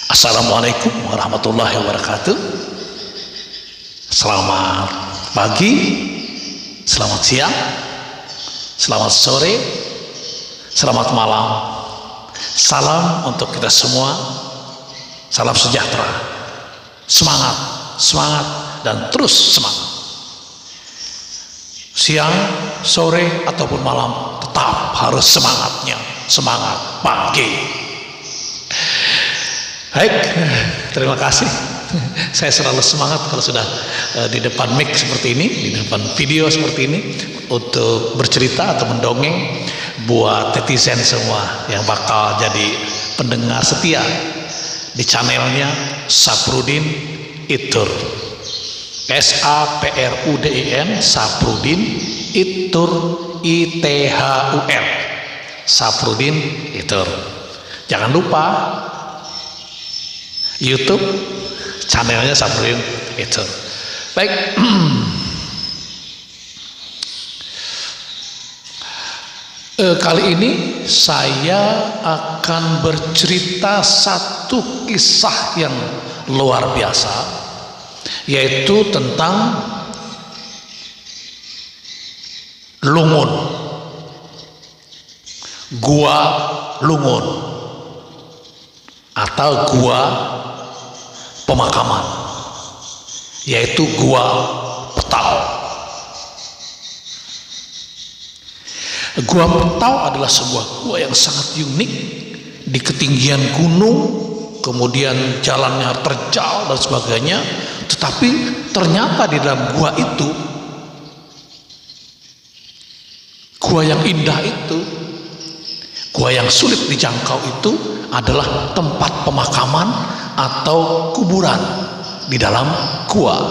Assalamualaikum warahmatullahi wabarakatuh. Selamat pagi, selamat siang, selamat sore, selamat malam. Salam untuk kita semua. Salam sejahtera. Semangat, semangat, dan terus semangat. Siang, sore, ataupun malam tetap harus semangatnya. Semangat pagi. Baik, terima kasih. Saya selalu semangat kalau sudah di depan mic seperti ini, di depan video seperti ini, untuk bercerita atau mendongeng buat netizen semua yang bakal jadi pendengar setia di channelnya Saprudin Itur. SAPRUDIN, Saprudin Itur, ITHUR, Saprudin Itur. Jangan lupa YouTube channelnya Saprudin Itur. Baik, kali ini saya akan bercerita satu kisah yang luar biasa, yaitu tentang Lungun, Gua Lungun, atau gua pemakaman, yaitu Gua Petau. Gua Petau adalah sebuah gua yang sangat unik, di ketinggian gunung, kemudian jalannya terjal dan sebagainya. Tetapi ternyata di dalam gua itu, gua yang indah itu, gua yang sulit dijangkau itu adalah tempat pemakaman atau kuburan di dalam gua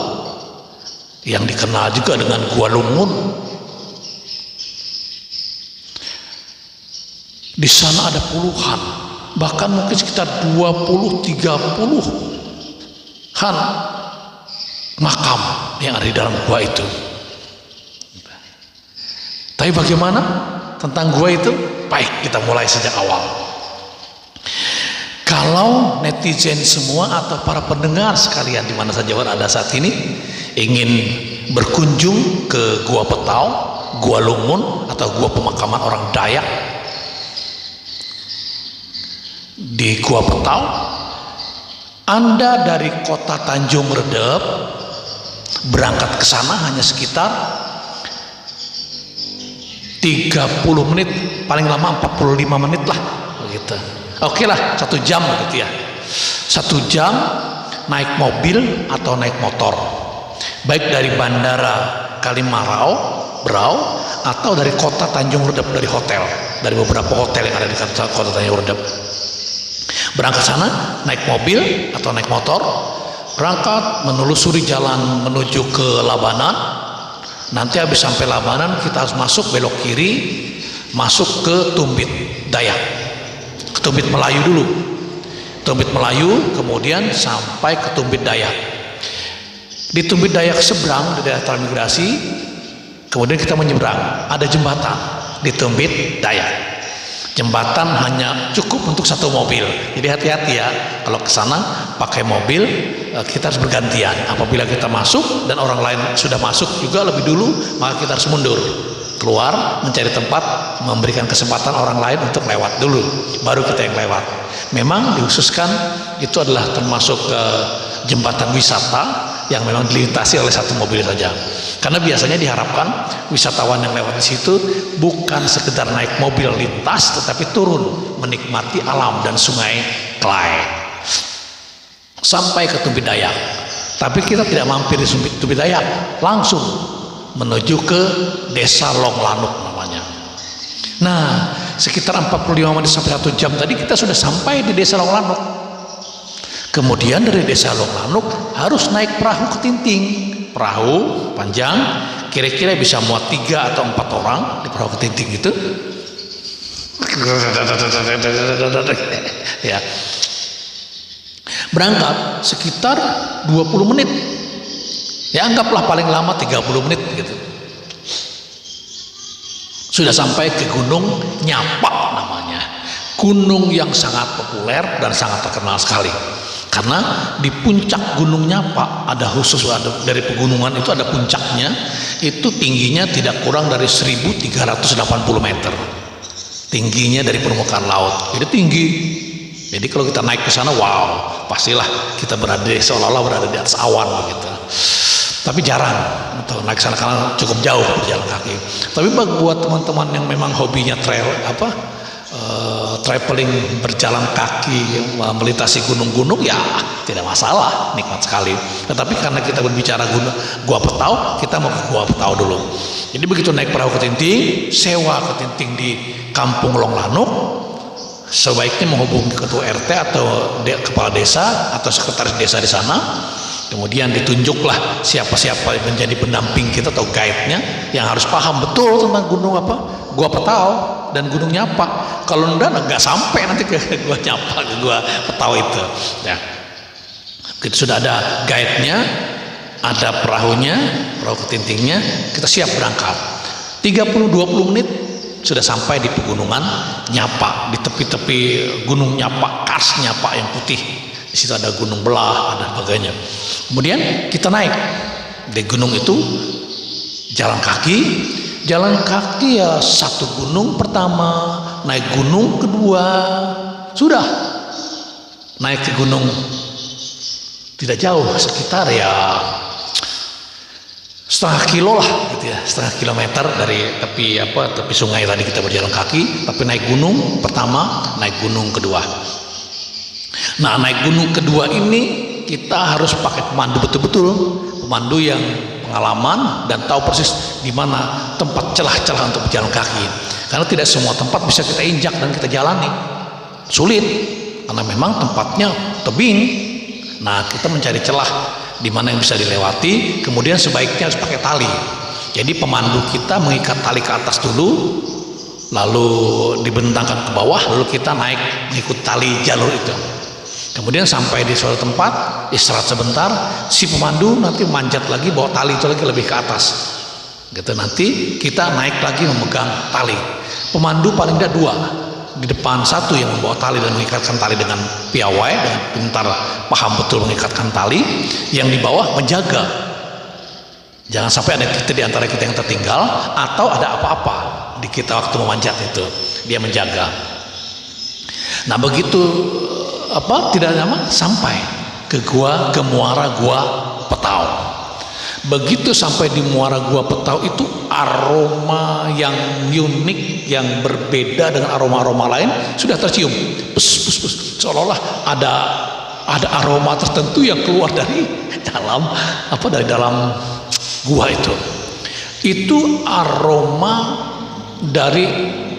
yang dikenal juga dengan Gua Lungun. Di sana ada puluhan, bahkan mungkin sekitar 20-30-an makam yang ada di dalam gua itu. Tapi bagaimana tentang gua itu? Baik, kita mulai sejak awal. Kalau netizen semua atau para pendengar sekalian di mana saja ada saat ini ingin berkunjung ke Gua Petau, Gua Lungun, atau gua pemakaman orang Dayak di Gua Petau, Anda dari kota Tanjung Redep berangkat ke sana hanya sekitar 30 menit, paling lama 45 menit lah begitu. Oke lah, 1 jam gitu ya. 1 jam naik mobil atau naik motor, baik dari bandara Kalimarau, Berau, atau dari kota Tanjung Redep, dari hotel, dari beberapa hotel yang ada di kota Tanjung Redep. Berangkat sana naik mobil atau naik motor, berangkat menelusuri jalan menuju ke Labanan. Nanti habis sampai Labanan kita harus masuk belok kiri, masuk ke Tumbit Dayak, ke Tumbit Melayu dulu, Tumbit Melayu, kemudian sampai ke Tumbit Dayak. Di Tumbit Dayak seberang di daerah transmigrasi, kemudian kita menyeberang, ada jembatan di Tumbit Dayak. Jembatan hanya cukup untuk 1 mobil, jadi hati-hati ya kalau ke sana pakai mobil. Kita harus bergantian. Apabila kita masuk dan orang lain sudah masuk juga lebih dulu, maka kita harus mundur keluar, mencari tempat, memberikan kesempatan orang lain untuk lewat dulu, baru kita yang lewat. Memang dikhususkan itu adalah termasuk jembatan wisata yang memang dilintasi oleh 1 mobil saja, karena biasanya diharapkan wisatawan yang lewat di situ bukan sekedar naik mobil lintas, tetapi turun menikmati alam dan sungai Klai sampai ke Tumbit Dayak. Tapi kita tidak mampir di Tumbit Dayak, langsung menuju ke Desa Longlanuk namanya. Nah, sekitar 45 menit sampai 1 jam tadi kita sudah sampai di Desa Longlanuk. Kemudian dari Desa Longlanuk harus naik perahu ke Tinting. Perahu panjang, kira-kira bisa muat 3 atau 4 orang di perahu ke Tinting itu. Ya. Berangkat sekitar 20 menit. Ya anggaplah paling lama 30 menit gitu. Sudah sampai ke Gunung Nyapak namanya. Gunung yang sangat populer dan sangat terkenal sekali. Karena di puncak Gunung Nyapa ada khusus, ada dari pegunungan itu ada puncaknya, itu tingginya tidak kurang dari 1380 meter tingginya dari permukaan laut. Jadi tinggi. Jadi kalau kita naik ke sana, wow, pastilah kita berada seolah-olah berada di atas awan begitu. Tapi jarang untuk naik sana karena cukup jauh berjalan kaki. Tapi buat teman-teman yang memang hobinya traveling, berjalan kaki, melintasi gunung-gunung, ya tidak masalah, nikmat sekali. Tetapi karena kita berbicara Gua Petau, kita mau ke Gua Petau dulu. Jadi begitu naik perahu ketinting, sewa ketinting di Kampung Longlanuk, sebaiknya menghubungi ketua RT atau kepala desa atau sekretaris desa di sana. Kemudian ditunjuklah siapa-siapa yang menjadi pendamping kita atau guide-nya yang harus paham betul tentang Gua Petau dan Gunung Nyapa. Kalau enggak sampai nanti ke Gua Nyapa, ke Gua Petau itu. Ya. Kita sudah ada guide-nya, ada perahunya, perahu ketintingnya, kita siap berangkat. 30-20 menit sudah sampai di pegunungan Nyapa, di tepi-tepi Gunung Nyapa, kars Nyapa yang putih. Di situ ada gunung belah, ada sebagainya. Kemudian kita naik di gunung itu, jalan kaki ya, satu gunung pertama, naik gunung kedua, sudah naik ke gunung tidak jauh, sekitar ya setengah kilo lah gitu ya, setengah kilometer dari tepi sungai tadi kita berjalan kaki. Tapi naik gunung pertama, naik gunung kedua. Nah, naik gunung kedua ini kita harus pakai pemandu betul-betul, pemandu yang pengalaman dan tahu persis di mana tempat celah-celah untuk berjalan kaki. Karena tidak semua tempat bisa kita injak dan kita jalani, sulit karena memang tempatnya tebing. Nah, kita mencari celah di mana yang bisa dilewati, kemudian sebaiknya harus pakai tali. Jadi pemandu kita mengikat tali ke atas dulu, lalu dibentangkan ke bawah, lalu kita naik mengikut tali jalur itu. Kemudian sampai di suatu tempat, istirahat sebentar, si pemandu nanti manjat lagi, bawa tali itu lagi lebih ke atas. Gitu, nanti kita naik lagi memegang tali. Pemandu paling tidak 2, di depan satu yang membawa tali dan mengikatkan tali dengan piawai, dengan pintar paham betul mengikatkan tali, yang di bawah menjaga. Jangan sampai ada kita di antara kita yang tertinggal atau ada apa-apa di kita waktu memanjat itu, dia menjaga. Nah, begitu tidak lama sampai ke muara Gua Petau. Begitu sampai di muara Gua Petau itu aroma yang unik, yang berbeda dengan aroma-aroma lain sudah tercium. Seolah-olah ada aroma tertentu yang keluar dari dalam gua itu. Itu aroma dari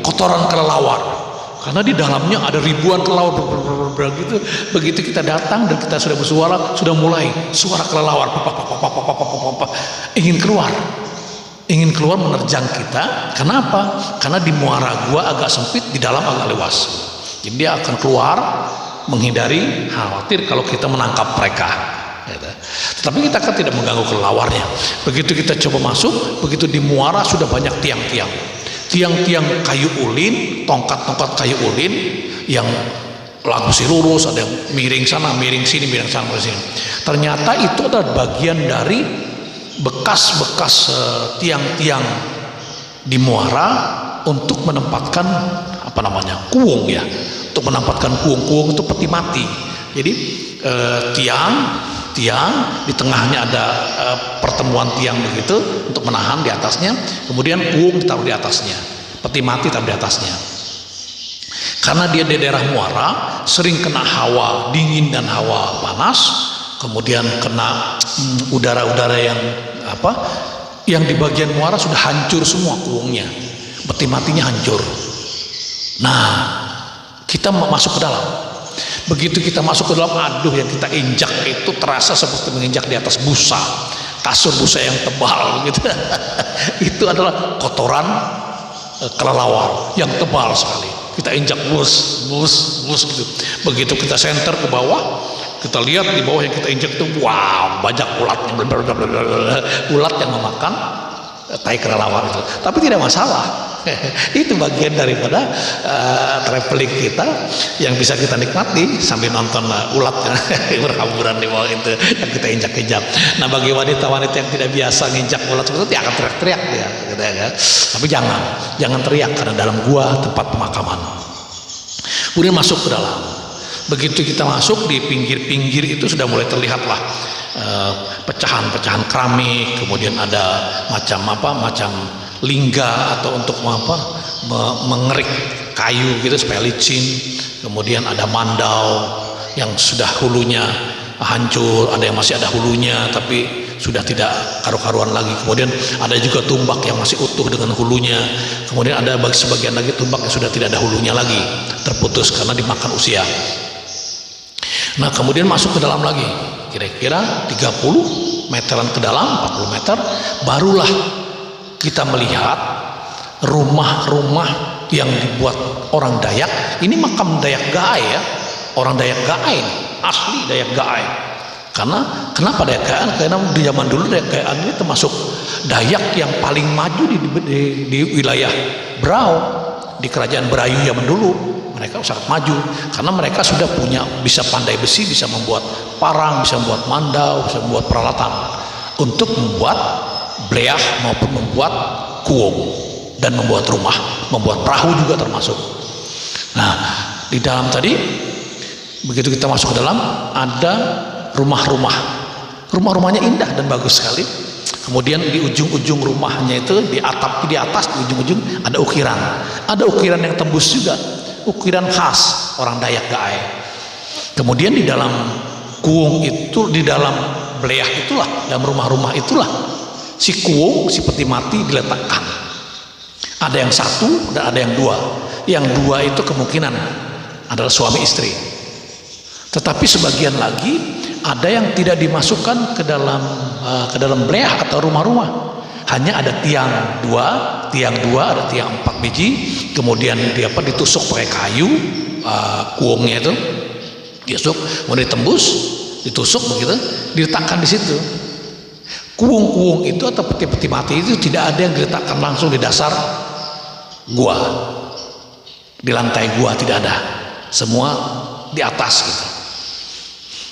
kotoran kelelawar. Karena di dalamnya ada ribuan kelelawar begitu. Begitu kita datang dan kita sudah bersuara, sudah mulai suara kelelawar ingin keluar menerjang kita. Kenapa? Karena di muara gua agak sempit, di dalam agak luas. Jadi dia akan keluar menghindari, khawatir kalau kita menangkap mereka. Tetapi kita kan tidak mengganggu kelelawarnya. Begitu kita coba masuk, begitu di muara sudah banyak tiang-tiang kayu ulin, tongkat-tongkat kayu ulin yang langsung lurus, ada yang miring sana, miring sini, miring sana, miring sini. Ternyata itu adalah bagian dari bekas-bekas tiang-tiang di muara untuk menempatkan kuung ya, untuk menempatkan kuung untuk peti mati. Jadi tiang di tengahnya ada pertemuan tiang begitu untuk menahan di atasnya, kemudian kuung ditaruh di atasnya, peti mati taruh di atasnya. Karena dia di daerah muara sering kena hawa dingin dan hawa panas, kemudian kena udara-udara yang di bagian muara sudah hancur semua kuungnya, peti matinya hancur. Nah, kita masuk ke dalam. Begitu kita masuk ke dalam, yang kita injak itu terasa seperti menginjak di atas busa, kasur busa yang tebal gitu. Itu adalah kotoran kelelawar yang tebal sekali. Kita injak bus gitu. Begitu kita senter ke bawah, kita lihat di bawah yang kita injak itu, wow, banyak ulat yang memakan tai kelelawar itu. Tapi tidak masalah, Itu bagian daripada traveling kita yang bisa kita nikmati sambil nonton ulat berhamburan di bawah itu yang kita injak-injak. Nah, bagi wanita-wanita yang tidak biasa nginjak ulat seperti itu, dia akan teriak-teriak dia, gitu ya. Tapi jangan teriak karena dalam gua tempat pemakaman. Kemudian masuk ke dalam. Begitu kita masuk, di pinggir-pinggir itu sudah mulai terlihatlah pecahan-pecahan keramik, kemudian ada macam lingga atau untuk mengerik kayu gitu supaya licin. Kemudian ada mandau yang sudah hulunya hancur, ada yang masih ada hulunya tapi sudah tidak karu-karuan lagi. Kemudian ada juga tumbak yang masih utuh dengan hulunya. Kemudian ada sebagian lagi tumbak yang sudah tidak ada hulunya lagi, terputus karena dimakan usia. Nah, kemudian masuk ke dalam lagi, kira-kira 30 meteran ke dalam, 40 meter, barulah kita melihat rumah-rumah yang dibuat orang Dayak. Ini makam Dayak Gaai ya, orang Dayak Gaai, asli Dayak Gaai. Karena kenapa Dayak Gaai? Karena di zaman dulu Dayak Gaai ini termasuk Dayak yang paling maju di wilayah Berau, di kerajaan Berayu zaman dulu. Mereka sangat maju karena mereka sudah bisa pandai besi, bisa membuat parang, bisa membuat mandau, bisa membuat peralatan untuk membuat bleah maupun membuat kuong dan membuat rumah, membuat perahu juga termasuk. Nah, di dalam tadi begitu kita masuk ke dalam ada rumah-rumahnya indah dan bagus sekali. Kemudian di ujung-ujung rumahnya itu di atas di ujung-ujung ada ukiran yang tembus juga, ukiran khas orang Dayak Gaai. Kemudian di dalam kuung itu, di dalam bleah itulah, dalam rumah-rumah itulah si kuung, si peti mati diletakkan. Ada yang satu dan ada yang dua. Yang dua itu kemungkinan adalah suami istri. Tetapi sebagian lagi ada yang tidak dimasukkan ke dalam bleah atau rumah-rumah. Hanya ada tiang dua, ada tiang 4 biji, kemudian ditusuk pakai kayu, kuongnya itu ditusuk, kemudian ditembus, ditusuk begitu, diletakkan di situ. Kuong-kuong itu atau peti-peti mati itu tidak ada yang diletakkan langsung di dasar gua, di lantai gua tidak ada, semua di atas gitu.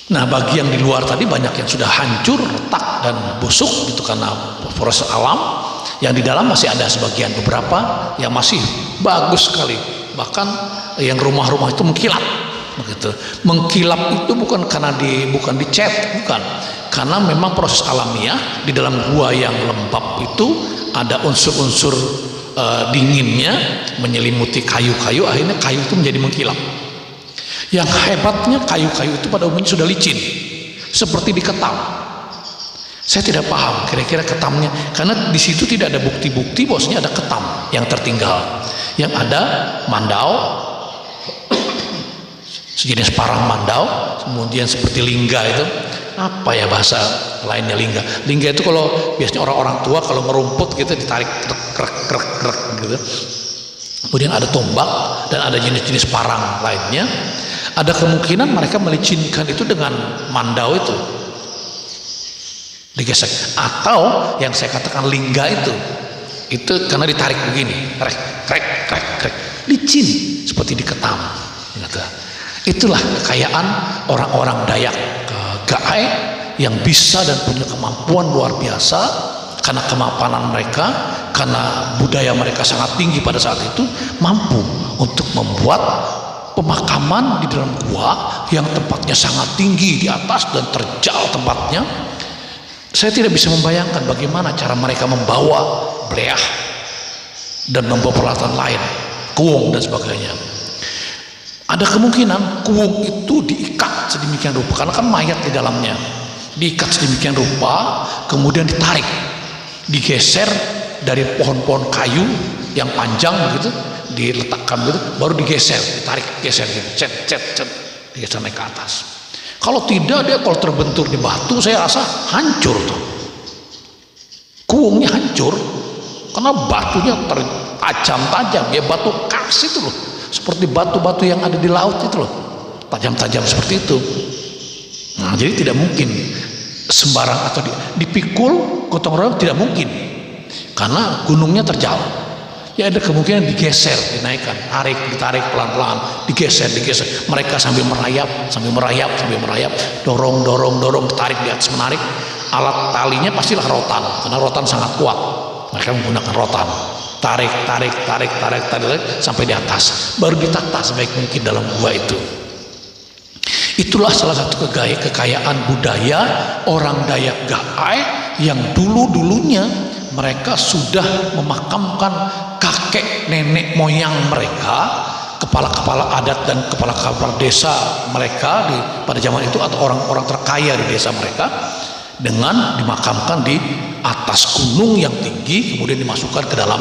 Nah, bagi yang di luar tadi banyak yang sudah hancur, retak dan busuk gitu karena proses alam. Yang di dalam masih ada sebagian beberapa yang masih bagus sekali. Bahkan yang rumah-rumah itu mengkilap begitu. Mengkilap itu bukan karena bukan dicat, bukan. Karena memang proses alamiah di dalam gua yang lembab itu ada unsur-unsur dinginnya menyelimuti kayu-kayu, akhirnya kayu itu menjadi mengkilap. Yang hebatnya kayu-kayu itu pada umumnya sudah licin, seperti diketam. Saya tidak paham kira-kira ketamnya, karena di situ tidak ada bukti-bukti bahwasanya ada ketam yang tertinggal. Yang ada mandau, sejenis parang mandau, kemudian seperti lingga itu. Apa ya bahasa lainnya lingga? Lingga itu kalau biasanya orang-orang tua kalau merumput gitu ditarik krek gitu. Kemudian ada tombak dan ada jenis-jenis parang lainnya. Ada kemungkinan mereka melicinkan itu dengan mandau itu, digesek. Atau yang saya katakan lingga itu karena ditarik begini, krek, licin seperti diketam. Itulah kekayaan orang-orang Dayak Gaai yang bisa dan punya kemampuan luar biasa karena kemapanan mereka, karena budaya mereka sangat tinggi pada saat itu, mampu untuk membuat pemakaman di dalam gua yang tempatnya sangat tinggi di atas dan terjal tempatnya. Saya tidak bisa membayangkan bagaimana cara mereka membawa bleah dan membawa peralatan lain, kuung dan sebagainya. Ada kemungkinan kuung itu diikat sedemikian rupa karena kan mayat di dalamnya, diikat sedemikian rupa, kemudian ditarik, digeser dari pohon-pohon kayu yang panjang begitu, diletakkan begitu, baru digeser, ditarik, geser gitu, cet, digeser naik ke atas. Kalau tidak, dia kalau terbentur di batu, saya rasa hancur tuh. Kuungnya hancur karena batunya tajam-tajam, ya batu kars itu loh, seperti batu-batu yang ada di laut itu loh, tajam-tajam seperti itu. Nah, jadi tidak mungkin sembarang atau dipikul gotong royong, tidak mungkin karena gunungnya terjal. ya ada kemungkinan digeser, dinaikkan, ditarik pelan-pelan, digeser. Mereka sambil merayap, dorong, tarik di atas menarik. Alat talinya pastilah rotan, karena rotan sangat kuat. Mereka menggunakan rotan, tarik sampai di atas, baru ditata sebaik mungkin dalam gua itu. Itulah salah satu kekayaan budaya orang Dayak Gaai yang dulunya mereka sudah memakamkan kakek nenek moyang mereka, kepala-kepala adat dan kepala-kepala desa mereka pada zaman itu, atau orang-orang terkaya di desa mereka, dengan dimakamkan di atas gunung yang tinggi, kemudian dimasukkan ke dalam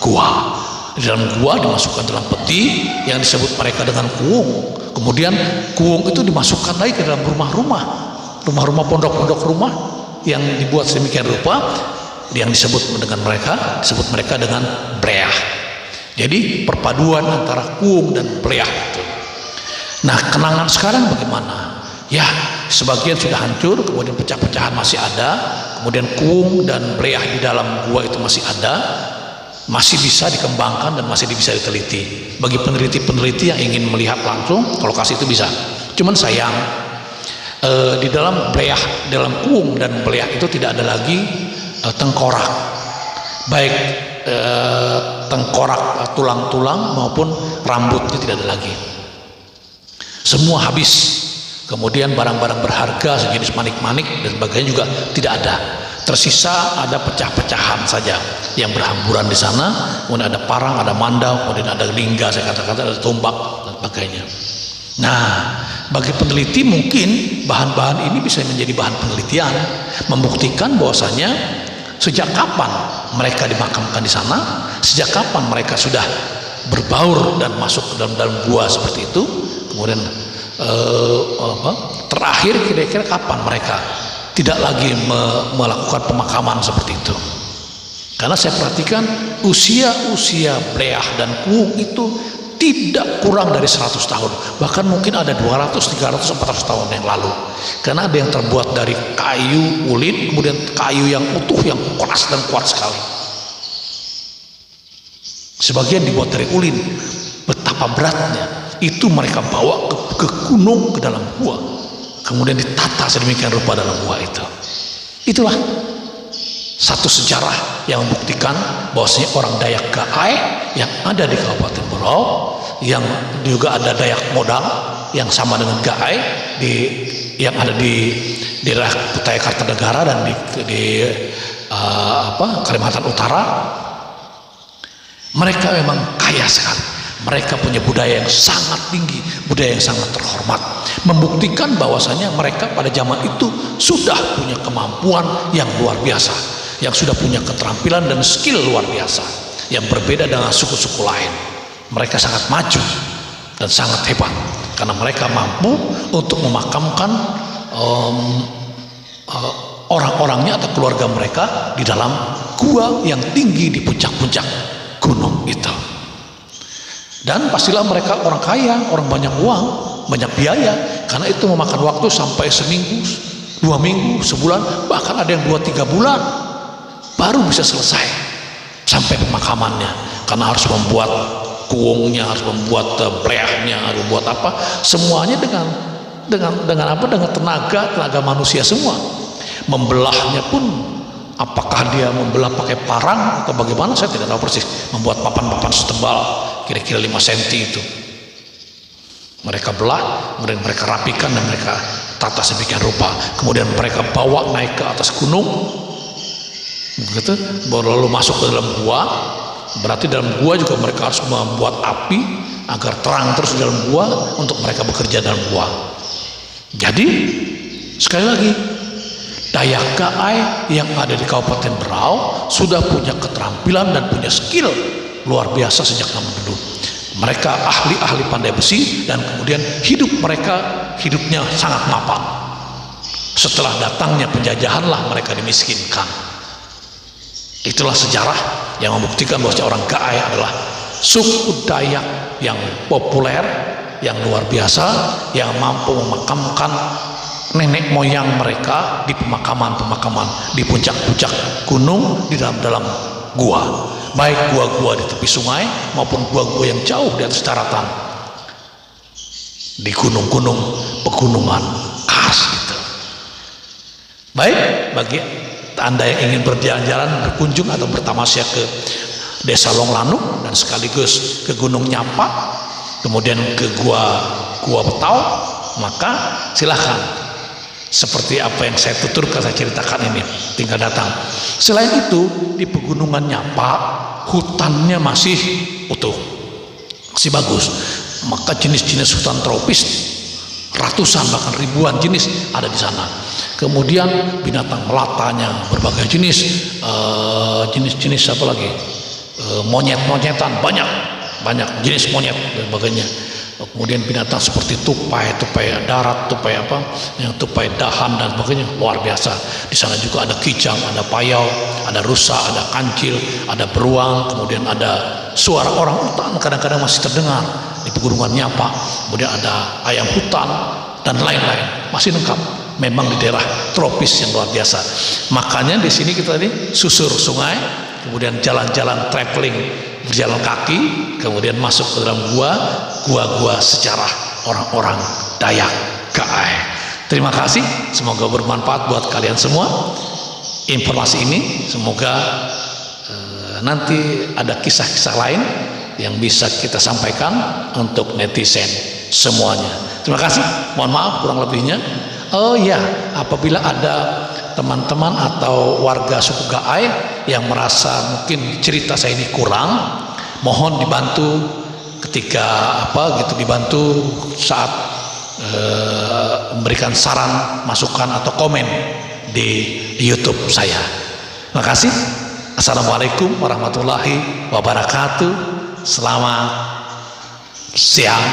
gua. Di dalam gua dimasukkan dalam peti yang disebut mereka dengan kuung. Kemudian kuung itu dimasukkan lagi ke dalam rumah-rumah pondok-pondok rumah yang dibuat sedemikian rupa, yang disebut mereka dengan bleah. Jadi perpaduan antara kuung dan bleah itu. Nah, kenangan sekarang bagaimana? Ya, sebagian sudah hancur, kemudian pecah-pecahan masih ada, kemudian kuung dan bleah di dalam gua itu masih ada, masih bisa dikembangkan dan masih bisa diteliti. Bagi peneliti-peneliti yang ingin melihat langsung ke lokasi itu bisa. Cuman sayang, di dalam bleah, dalam kuung dan bleah itu tidak ada lagi tengkorak, baik tengkorak tulang-tulang maupun rambutnya tidak ada lagi, semua habis. Kemudian barang-barang berharga sejenis manik-manik dan sebagainya juga tidak ada. Tersisa ada pecah-pecahan saja yang berhamburan di sana. Kemudian ada parang, ada mandau, kemudian ada lingga, saya kata-kata ada tombak dan sebagainya. Nah, bagi peneliti mungkin bahan-bahan ini bisa menjadi bahan penelitian, membuktikan bahwasanya sejak kapan mereka dimakamkan di sana, sejak kapan mereka sudah berbaur dan masuk ke dalam gua seperti itu, kemudian terakhir kira-kira kapan mereka tidak lagi melakukan pemakaman seperti itu. Karena saya perhatikan usia bleah dan kuung itu tidak kurang dari 100 tahun, bahkan mungkin ada 200, 300, 400 tahun yang lalu. Karena ada yang terbuat dari kayu ulin, kemudian kayu yang utuh yang keras dan kuat sekali. Sebagian dibuat dari ulin. Betapa beratnya itu mereka bawa ke gunung, ke dalam gua, kemudian ditata sedemikian rupa dalam gua itu. Itulah satu sejarah yang membuktikan bahwasanya orang Dayak Gaai yang ada di Kabupaten Berau, yang juga ada Dayak Modang yang sama dengan Gaai yang ada di daerah Kutai Kartanegara dan di Kalimantan Utara. Mereka memang kaya sekali. Mereka punya budaya yang sangat tinggi, budaya yang sangat terhormat, membuktikan bahwasanya mereka pada zaman itu sudah punya kemampuan yang luar biasa, yang sudah punya keterampilan dan skill luar biasa, yang berbeda dengan suku-suku lain. Mereka sangat maju dan sangat hebat karena mereka mampu untuk memakamkan orang-orangnya atau keluarga mereka di dalam gua yang tinggi di puncak-puncak gunung itu. Dan pastilah mereka orang kaya, orang banyak uang, banyak biaya, karena itu memakan waktu sampai seminggu, 2 minggu, sebulan, bahkan ada yang 2-3 bulan baru bisa selesai sampai pemakamannya, karena harus membuat kuungnya, harus membuat bleahnya, harus membuat apa, semuanya dengan tenaga manusia semua. Membelahnya pun, apakah dia membelah pakai parang atau bagaimana, saya tidak tahu persis. Membuat papan-papan setebal kira-kira 5 cm itu mereka belah, kemudian mereka rapikan dan mereka tata sedemikian rupa, kemudian mereka bawa naik ke atas gunung begitu, baru lalu masuk ke dalam gua. Berarti dalam gua juga mereka harus membuat api agar terang terus di dalam gua untuk mereka bekerja dalam gua. Jadi sekali lagi, Dayak Gaai yang ada di Kabupaten Berau sudah punya keterampilan dan punya skill luar biasa sejak zaman dulu. Mereka ahli-ahli pandai besi dan kemudian hidupnya sangat mapan. Setelah datangnya penjajahanlah mereka dimiskinkan. Itulah sejarah yang membuktikan bahwa orang Gaai adalah suku Dayak yang populer, yang luar biasa, yang mampu memakamkan nenek moyang mereka di pemakaman-pemakaman di puncak-puncak gunung, di dalam gua. baik gua-gua di tepi sungai maupun gua-gua yang jauh di atas daratan, di gunung-gunung pegunungan khas gitu. Baik, bagi Anda yang ingin berjalan-jalan, berkunjung atau bertamasya ke Desa Longlanuk dan sekaligus ke Gunung Nyapa, kemudian ke Gua Betau, maka silahkan. Seperti apa yang saya tuturkan, saya ceritakan ini, tinggal datang. Selain itu, di Pegunungan Nyapa, hutannya masih utuh, masih bagus. Maka jenis-jenis hutan tropis, ratusan bahkan ribuan jenis ada di sana. Kemudian binatang melatanya berbagai jenis, jenis-jenis apa lagi, monyet-monyetan, banyak jenis monyet dan sebagainya. Kemudian binatang seperti tupai darat, tupai dahan dan sebagainya, luar biasa. Di sana juga ada kijang, ada payau, ada rusa, ada kancil, ada beruang, kemudian ada suara orang hutan kadang-kadang masih terdengar di Pegunungan Nyapa. Kemudian ada ayam hutan dan lain-lain, masih lengkap. Memang di daerah tropis yang luar biasa. Makanya di sini kita ini susur sungai, kemudian jalan-jalan traveling, berjalan kaki, kemudian masuk ke dalam gua sejarah orang-orang Dayak Gaai. Terima kasih, semoga bermanfaat buat kalian semua informasi ini. Semoga nanti ada kisah-kisah lain yang bisa kita sampaikan untuk netizen semuanya. Terima kasih, mohon maaf kurang lebihnya. Oh ya, apabila ada teman-teman atau warga suku Gaai yang merasa mungkin cerita saya ini kurang, mohon dibantu ketika dibantu saat memberikan saran, masukan atau komen di YouTube saya. Terima kasih. Assalamualaikum warahmatullahi wabarakatuh. Selamat siang.